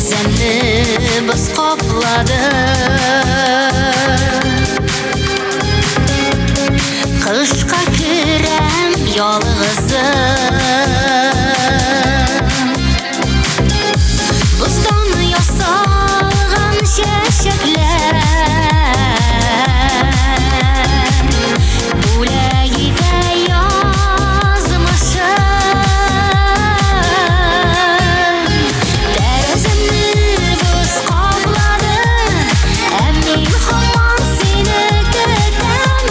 Тәрәзәмне боз каплады. Кышка керәм ялгызым. Боздан ясалган чәчәкләр бүләк итә язмышын. Тәрәзәмне боз каплады, ә мин һаман сине көтәм.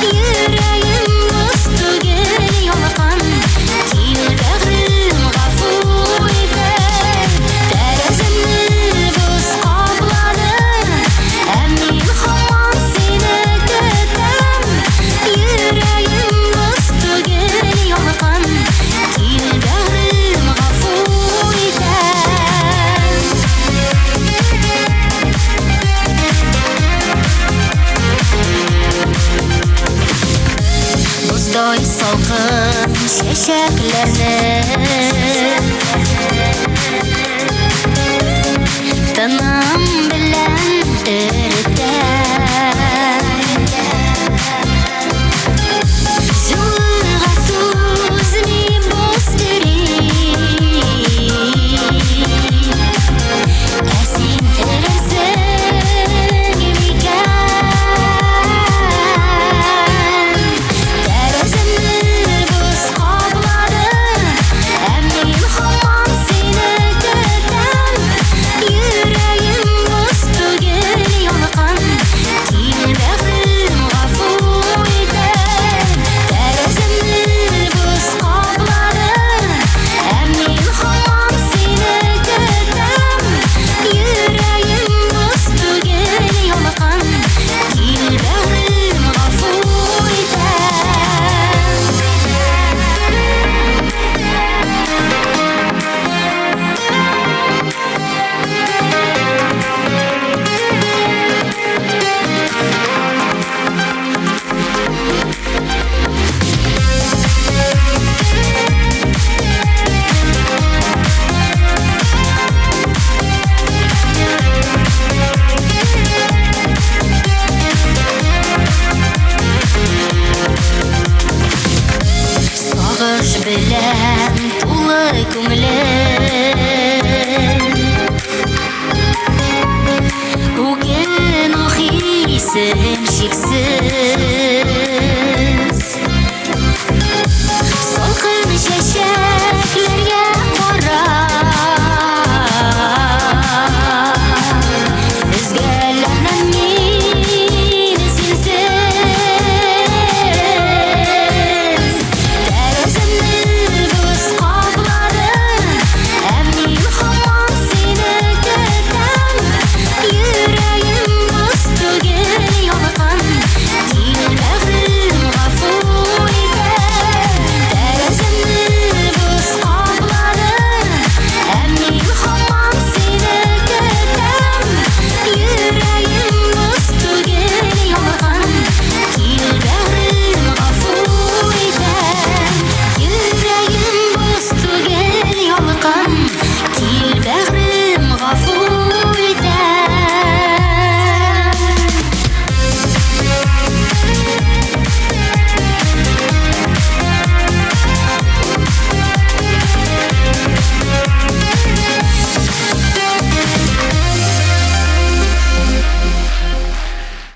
Йөрәгем боз түгел ялкын, кил бәгърем гафу ит. Тәрәзәмне боз каплады, ә мин һаман сине көтәм. Йөрәгем боз түгел ялкын, кил бәгърем гафу ит. Боздай салкын чәчәкләрне